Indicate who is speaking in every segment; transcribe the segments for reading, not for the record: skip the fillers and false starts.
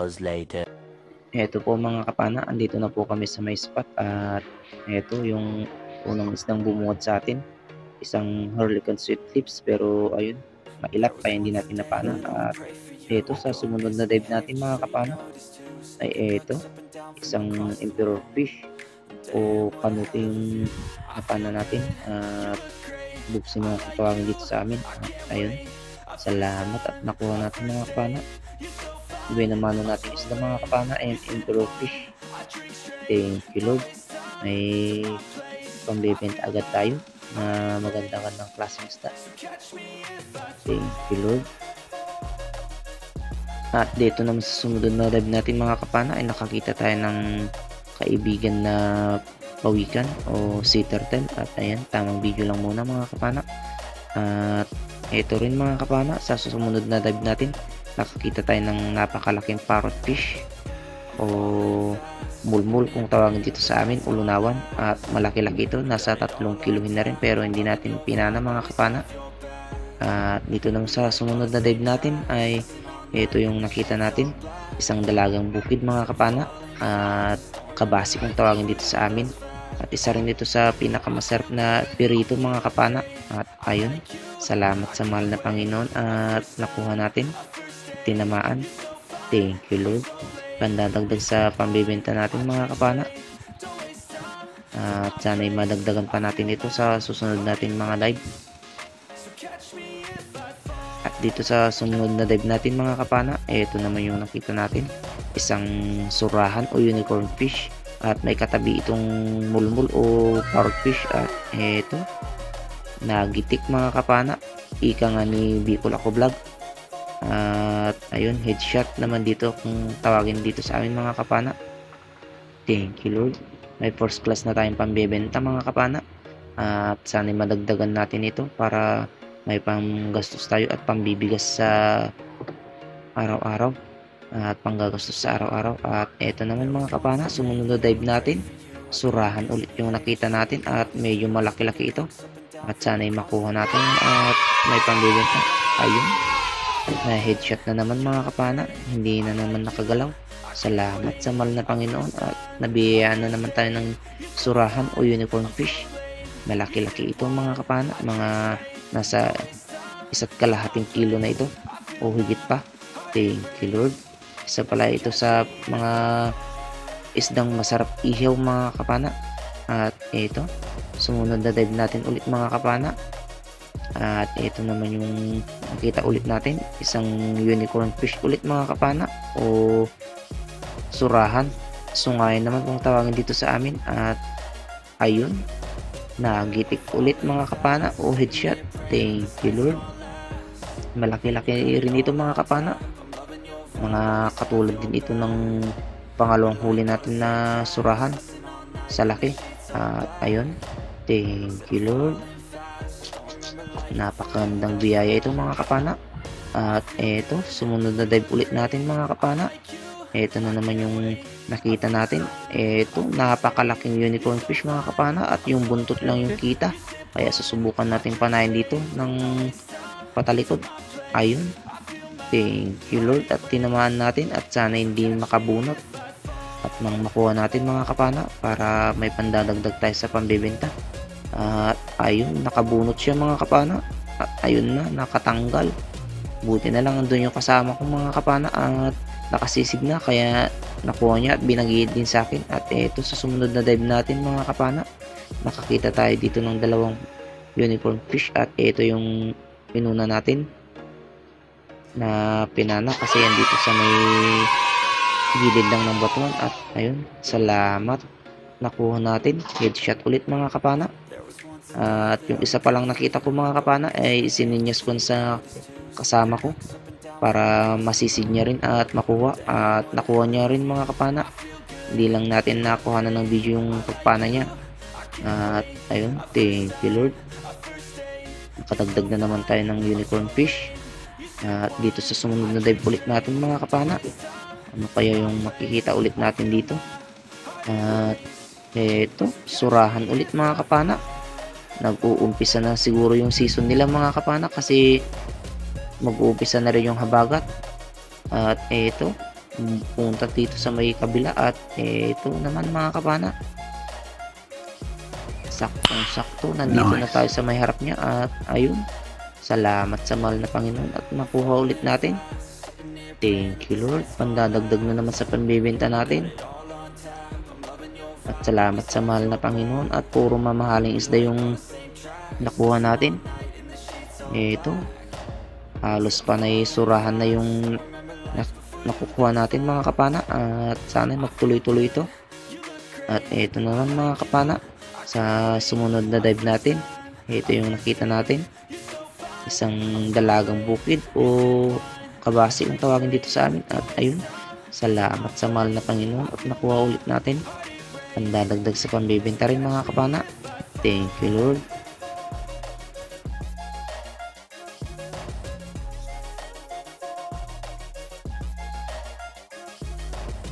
Speaker 1: hours later.
Speaker 2: Eto po mga kapana, andito na po kami sa may spot at eto yung unang isdang bumuhat sa atin. Isang Harlequin sweet lips pero ayun, mailap kaya hindi natin napana. At eto sa sumunod na dive natin mga kapana ay eto, isang emperor fish o kanuto yung napana natin at buksin na tawagin dito sa amin. At ayun, salamat at nakuha natin mga kapana. Binamano natin isda mga kapana and emperor fish. Thank you Lord, may pambebenta agad tayo na magandang klaseng isda. Thank you Lord. At dito naman sa sumunod na dive natin mga kapana ay nakakita tayo ng kaibigan na pawikan o sea turtle. At ayan, tamang video lang muna mga kapana. At ito rin mga kapana, sa sumunod na dive natin nakakita tayo ng napakalaking parrot fish o mulmul kung tawagin dito sa amin, ulunawan. At malaki-laki ito, nasa 3 kilohin na rin pero hindi natin pinana mga kapana. At dito naman sa sumunod na dive natin ay ito yung nakita natin, isang dalagang bukid mga kapana at kabasi kung tawagin dito sa amin. At isa rin dito sa pinakamasarap na pirito mga kapana. At ayun, salamat sa mahal na Panginoon at nakuha natin, tinamaan. Thank you Lord. Pandadagdag sa pambibenta natin mga kapana. At sana'y madagdagan pa natin ito sa susunod natin mga dive. At dito sa sumunod na dive natin mga kapana, ito naman yung nakita natin, isang surahan o unicorn fish. At may katabi itong mulmul o parrot fish. At ito, nagitik mga kapana, ika nga ni Bicol Ako Vlog. At ayun, headshot naman dito kung tawagin dito sa amin mga kapana. Thank you Lord, may first class na tayong pambebenta mga kapana. At sana'y madagdagan natin ito para may panggastos tayo at pambibigas sa araw-araw at panggagastos sa araw-araw. At eto naman mga kapana, sumunod na dive natin, surahan ulit yung nakita natin at medyo malaki-laki ito. At sana'y makuha natin at may pambibenta. Ayun, na headshot na naman mga kapana, hindi na naman nakagalaw. Salamat sa mahal na Panginoon at nabiyayaan na naman tayo ng surahan o unicorn fish. Malaki-laki ito mga kapana, mga nasa 1.5 kilo na ito o higit pa. Thank you Lord. Isa pala ito sa mga isdang masarap ihaw mga kapana. At ito, sumunod na dive natin ulit mga kapana. At ito naman yung nakita ulit natin, isang unicorn fish ulit mga kapana o surahan, sungayan naman kung tawagin dito sa amin. At ayun, nagitik ulit mga kapana o headshot. Thank you Lord. Malaki-laki rin ito mga kapana, mga katulad din ito ng pangalawang huli natin na surahan sa laki. At ayun, thank you Lord, napakagandang biyaya ito mga kapana. At eto, sumunod na dive ulit natin mga kapana. Eto na naman yung nakita natin, eto, napakalaking unicorn fish mga kapana at yung buntot lang yung kita, kaya susubukan natin panayin dito ng patalikod. Ayun, thank you Lord, at tinamaan natin at sana hindi makabunot at nang makuha natin mga kapana para may pandadagdag tayo sa pambibenta. At ayun, nakabunot siya mga kapana. At ayun na, nakatanggal. Buti na lang andun yung kasama kong mga kapana at nakasisig na, kaya nakuha niya at binagid din sa akin. At eto, sa sumunod na dive natin mga kapana, nakakita tayo dito ng dalawang unicorn fish. At eto yung pinuna natin na pinana kasi yan dito sa may gilid lang ng batuan. At ayun, salamat, nakuha natin, headshot ulit mga kapana. At yung isa pa lang nakita ko mga kapana ay sininyas ko sa kasama ko para masisid niya rin at makuha. At nakuha niya rin mga kapana, hindi lang natin nakuha na ng video yung pagpana niya. At ayun, thank you Lord, nakadagdag na naman tayo ng unicorn fish. At dito sa sumunod na dive ulit natin mga kapana, ano kaya yung makikita ulit natin dito. At eto, surahan ulit mga kapana. Nag-uumpisa na siguro yung season nila mga kapana kasi mag-uumpisa na rin yung habagat. At eto, punta dito sa may kabila at ito naman mga kapana, saktong sakto nandito na tayo sa may harap niya at ayun, salamat sa mahal na Panginoon at nakuha ulit natin. Thank you Lord, pandadagdag na naman sa panbibenta natin. At salamat sa mahal na Panginoon at puro mamahaling isda yung nakuha natin. Ito, halos pa na surahan na yung nakukuha natin mga kapana at sana magtuloy-tuloy ito. At ito na lang mga kapana, sa sumunod na dive natin, ito yung nakita natin, isang dalagang bukid o kabasi kung tawagin dito sa amin. At ayun, salamat sa mahal na Panginoon at nakuha ulit natin. Pandadagdag sa pambibenta rin mga kapana. Thank you Lord.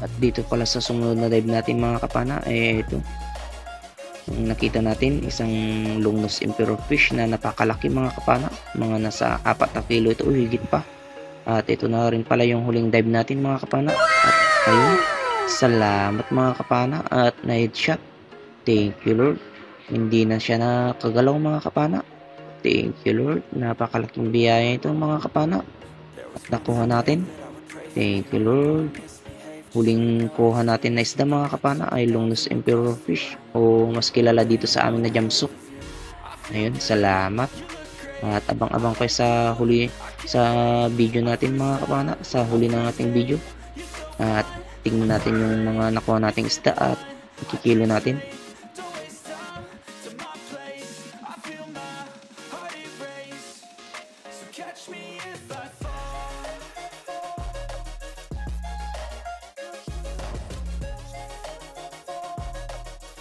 Speaker 2: At dito pala sa sumunod na dive natin mga kapana, ito nakita natin isang longnose emperor fish na napakalaki mga kapana, mga nasa 4 na kilo ito o higit pa. At ito na rin pala yung huling dive natin mga kapana. At ayun, salamat mga kapana at na headshot. Thank you Lord, hindi na siya nakagalaw mga kapana. Thank you Lord, napakalaking biyaya ito mga kapana at nakuha natin. Thank you Lord. Huling kuha natin na isda mga kapana ay longnose emperor fish o mas kilala dito sa amin na jamsuk. Ayun, salamat. At abang-abang kayo sa huli sa video natin mga kapana, sa huli ng ating video. At tingnan natin yung mga nakuha nating isda at ikikilo natin.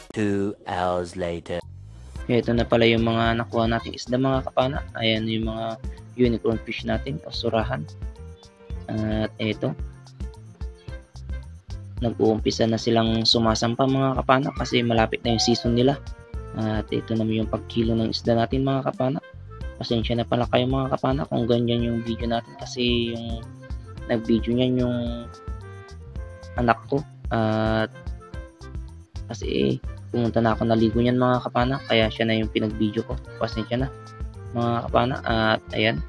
Speaker 1: Two hours later.
Speaker 2: Ito na pala yung mga nakuha nating isda mga kapana. Ayan yung mga unicorn fish natin o surahan. At ito, nag-uumpisa na silang sumasampa mga kapana kasi malapit na yung season nila. At ito naman yung pagkilo ng isda natin mga kapana. Pasensya na pala kayo mga kapana kung ganyan yung video natin kasi yung nag-video niyan yung anak ko. At kasi pumunta na ako naligo niyan mga kapana, kaya siya na yung pinag-video ko. Pasensya na mga kapana. At ayan,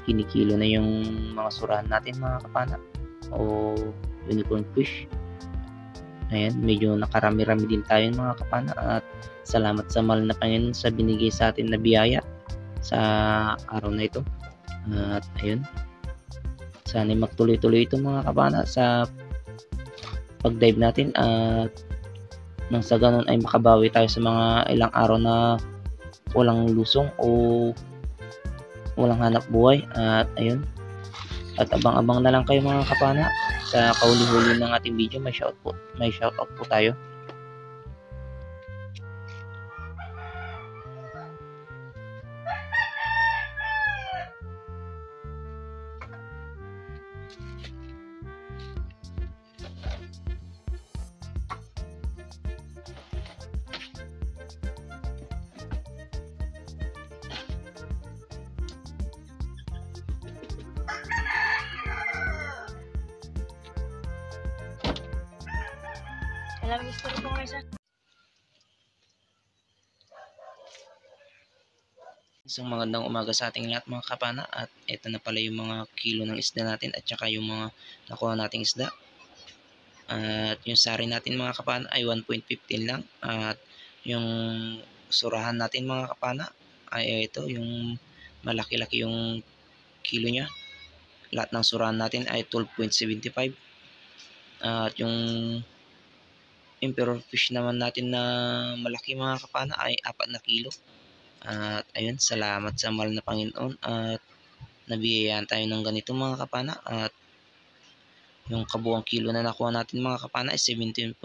Speaker 2: kinikilo na yung mga surahan natin mga kapana o unicorn fish. Ayan, medyo nakarami-rami din tayo mga kapana at salamat sa mahal na Panginoon sa binigay sa atin na biyaya sa araw na ito. At ayun, sana magtuloy-tuloy ito mga kapana sa pag-dive natin at nang sa ganun ay makabawi tayo sa mga ilang araw na walang lusong o walang hanap buhay. At ayun, at abang-abang na lang kayo mga kapana sa kahuli-huli ng ating video. May shoutout po tayo.
Speaker 3: Alam gusto ko po isa.
Speaker 2: Isang magandang umaga sa ating lahat mga kapana. At ito na pala yung mga kilo ng isda natin at saka yung mga nakuha nating isda. At yung sari natin mga kapana ay 1.15 lang. At yung surahan natin mga kapana ay ito, yung malaki-laki yung kilo nya. Lahat ng surahan natin ay 12.75. At yung emperor fish naman natin na malaki mga kapana ay 4 na kilo. At ayun, salamat sa mahal na Panginoon at nabiyayaan tayo ng ganito mga kapana. At yung kabuang kilo na nakuha natin mga kapana ay 17.9.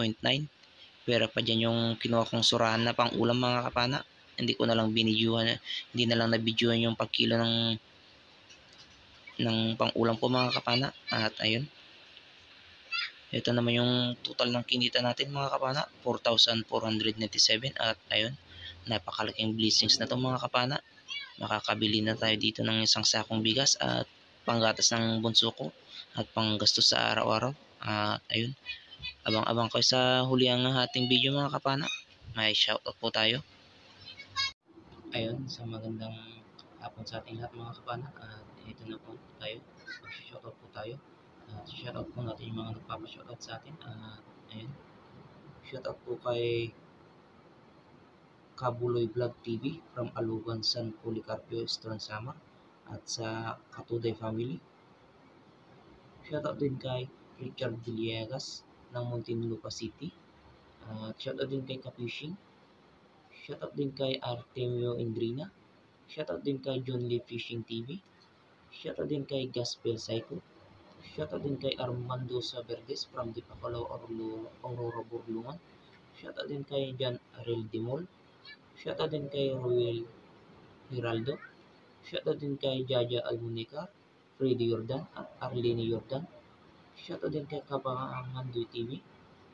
Speaker 2: Pero pa dyan yung kinuha kong surahan na pang ulam mga kapana. Hindi ko na lang binidyohan, hindi na lang nabidyohan yung pagkilo ng pang ulam ko mga kapana. At ayun, ito naman yung total ng kinita natin mga kapana, 4,497. At ayun, napakalaking blessings na to mga kapana. Makakabili na tayo dito ng isang sakong bigas at panggatas ng bunso ko at panggastos sa araw-araw. At ayun, abang-abang kayo sa huli ang ating video mga kapana. May shoutout po tayo. Ayun, sa magandang hapon sa ating lahat mga kapana. At ito na po tayo, mag-shoutout po tayo. At shoutout po natin yung mga nagpapa-shoutout sa atin. Ayun, shoutout po kay Kabuloy Vlog TV from Alugan, San Policarpio, Eastern Samar, at sa Katuday family. Shoutout din kay Richard Villegas ng Muntinlupa City. Shoutout din kay Kapishing. Shoutout din kay Artemio Indrina. Shoutout din kay John Lee Fishing TV. Shoutout din kay Gospel Psycho. Shoutout din kay Armando Saverdes from Dipacalaw, Aurora, Burlungan. Shoutout din kay John Arel Dimol. Shoutout din kay Ruel Hiraldo. Shoutout din kay Jaja Almunicar, Freddy Jordan at Arlene Jordan. Shoutout din kay Kapangandoy TV.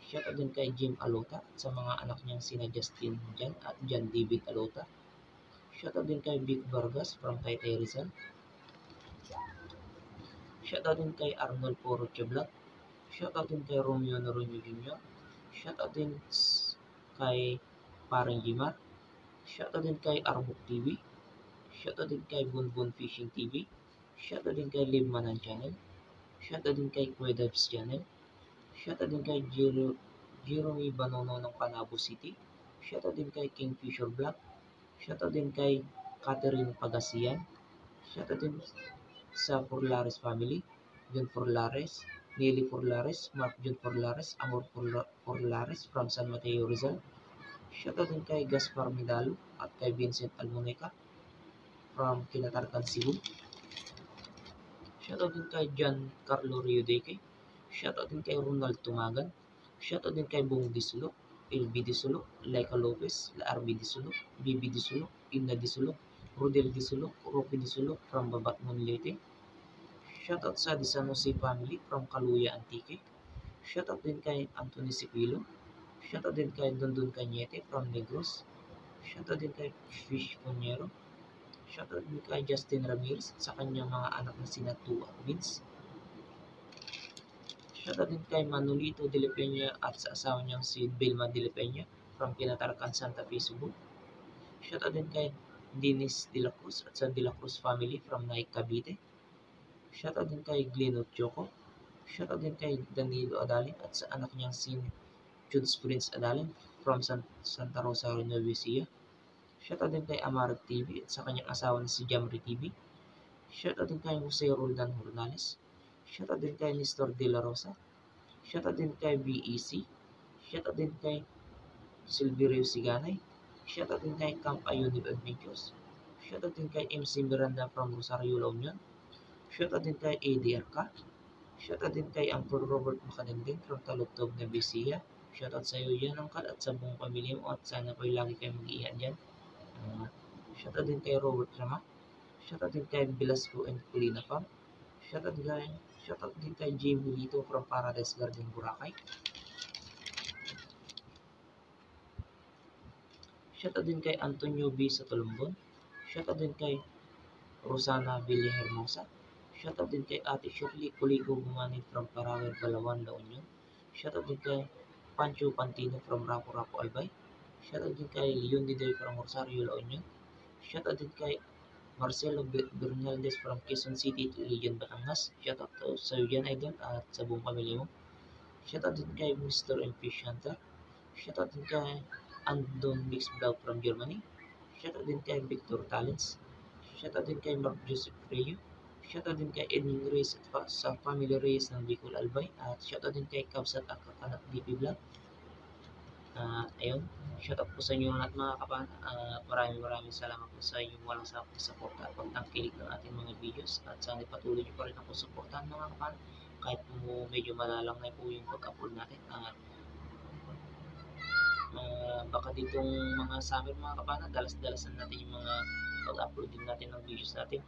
Speaker 2: Shoutout din kay Jim Alota at sa mga anak niyang sina Justin Jan at John David Alota. Shoutout din kay Vic Vargas from Taytay Rizal. Shoutout din kay Arnold Poroche Vlog. Shoutout din kay Romeo Noronio Jr. Shoutout din kay Parang Jimar. Shoutout din kay Arbuk TV. Shoutout din kay Bunbun Fishing TV. Shoutout din kay Live Manan Channel. Shoutout din kay Quedabs Channel. Shoutout din kay Jeremy Banono ng Panabo City. Shoutout din kay Kingfisher Vlog. Shoutout din kay Catherine Pagasian. Shoutout din sa Forlares family. John Forlares, Nelly Forlares, Mark John Forlares, Amor Forlares from San Mateo Rizal. Shoutout din kay Gaspar Medalo at kay Vincent Almoneca from Kinatarkan, Cebu. Shoutout din kay John Carlo Riodeque. Shoutout din kay Ronald Tumagan. Shoutout din kay Bong Disulok, LB Disulok, Laika Lopez, RB Disulok, BB Disulok, Inna Disulok, Rodel Disulok, Rocky Disulok from Babatnon, Leyte. Shoutout sa Di San Jose family from Kaluya, Antique. Shoutout din kay Anthony Siquilo. Shoutout din kay Dondon Cañete from Negros. Shoutout din kay Fish Ponero. Shoutout din kay Justin Ramirez sa kanyang mga anak na sina Tu at Vince. Shoutout din kay Manolito de la Peña at sa asawa niyang si Vilma de la Peña from Kinatarkan, Santa Fe, Cebu. Shoutout din kay Dennis de la Cruz at sa de la Cruz family from Naik, Cavite. Shoutout din kay Gleno Choco. Shoutout din kay Danilo Adalin at sa anak niyang si Judes Prince Adalin from Santa Rosa, Nueva Ecija. Shoutout din kay Amaret TV at sa kanyang asawa na si Jamri TV. Shoutout din kay Jose Roldan Hornales. Shoutout din kay Nestor De La Rosa. Shoutout din kay BEC. Shoutout din kay Silverio Siganay. Shoutout din kay Camp Ayunib Adventures. Shoutout din kay MC Miranda from Rosario, La Union. Shoutout din kay ADRK. Shoutout din kay Uncle Robert Macadengdeng from Talugtog, Nueva Ecija. Shoutout sa iyo yan, Uncle, at sa buong pamilya mo, at sana po'y lagi kayo mag-iingat dyan. Shoutout din kay Robert Rama. Shoutout din kay Velasco and Colina Farm. Shoutout din kay Jamie Lito from Paradise Garden, Boracay. Shoutout din kay Antonio B. sa Tulumbon. Shoutout din kay Rosana Villahermosa. Shoutout din kay Ate Shirley Kuligo Bumanid from Parawer, Palawan, La Union. Shoutout din kay Pancho Pantino from Rapo Albay. Shoutout din kay Leon Diday from Rosario, La Union. Shoutout din kay Marcelo Bernaldez from Quezon City, Legion, Batangas. Shoutout sa iyo dyan, Idol, at sa buong pamilya mo. Shoutout din kay Mr. MP Hunter. Shoutout din kay Andon Mix Vlog from Germany. Shoutout din kay Victor Talents. Shoutout din kay Mark Joseph Freyo. Shoutout din kay Edwin Reyes at sa Family Reyes ng Bicol Albay. At shoutout din kay Kabsat at Kakanak DP Vlog. Ayun, shoutout po sa inyo lahat mga kapana. Maraming salamat po sa inyong walang sawang suporta at pagtangkilik ng ating mga videos. At sana patuloy nyo pa rin ako suportahan mga kapana. Kahit po medyo malalang na po yung pag-upload natin. Baka ditong mga summer mga kapana, dalas-dalasan natin yung mga pag-upload din natin ng videos natin.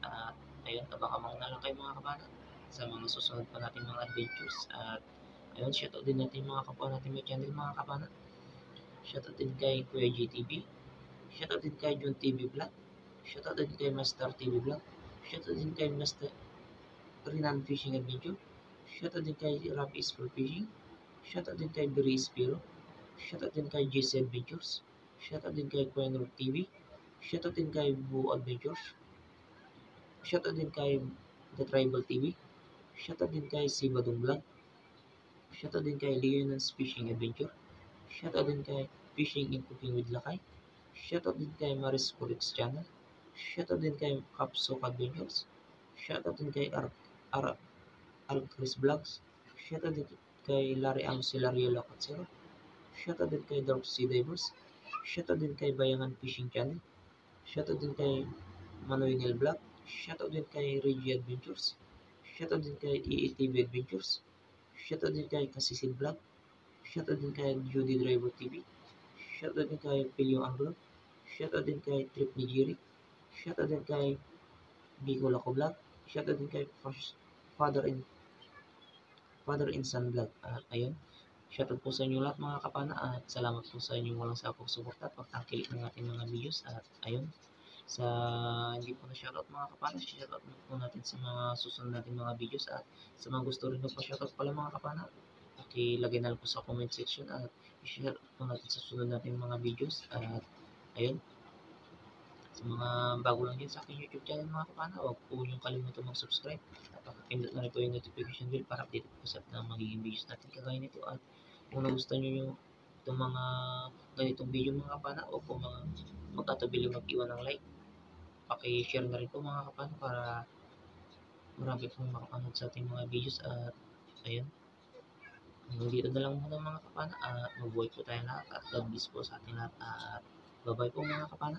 Speaker 2: Ayun, abang-abang na lang kayo mga kapana sa mga susunod pa natin mga adventures. At ayun, shoutout din natin mga kapwa natin may channel mga kapana. Shoutout din kay Kuya GTV. Shoutout din kay John TV Vlog. Shoutout din kay Master TV Vlog. Shoutout din kay Master
Speaker 4: Renan Fishing Adventure. Shoutout din kay Rafi Sport Fishing. Shoutout din kay Berry Spiro. Shoutout din kay JC Adventures. Shoutout din kay Quenro TV. Shoutout din kay Boo Adventures. Shoutout din kay The Tribal TV. Shoutout din kay Sibadong Vlog. Shoutout din kay Leon's Fishing Adventure. Shoutout din kay Fishing and Cooking with Lakay. Shoutout din kay Maris Colex Channel. Shoutout din kay Kapsok Adventures. Shoutout din kay Chris Vlogs. Shoutout din kay Larry Amsilario Lacatsero. Shoutout din kay Dark Sea Divers. Shoutout din kay Bayangan Fishing Channel. Shoutout din kay Manuel Vlog. Shoutout din kay Reggie Adventures. Shoutout din kay EATV Adventures. Shoutout din kay Kasisid Vlog. Shoutout din kay Judy Driver TV. Shoutout din kay Pilio Anglo. Shoutout din kay Trip Nigiri. Shoutout din kay Biko Laco Vlog. Shoutout din kay Father and Son Vlog. Ayun. Shoutout po sa inyo lahat mga kapana at salamat po sa inyong walang sapong suporta at pagtangkilik ng ating mga videos. At ayun, sa hindi po na shoutout mga kapana, shoutout po natin sa mga susunod natin mga videos. At sa mga gusto rin po shoutout pala mga kapana, pakilagay na lang po sa comment section at i-share po natin sa susunod natin mga videos. At ayun, sa mga bago lang din sa aking YouTube channel mga kapana, huwag po niyong kalimutan mag-subscribe at pakipindot na rin po yung notification bell para update po sa ng magiging videos natin kagaya nito. At kung nagustuhan nyo itong mga ganitong video mga kapana, o kung magkatubili mag-iwan ng like, paki-share na rin po mga kapana para marami pong makapanood sa ating mga videos. At ayun, hanggang dito na lang muna mga kapana at mabuhay po tayo lahat at God bless po sa ating lahat at bye bye po mga kapana.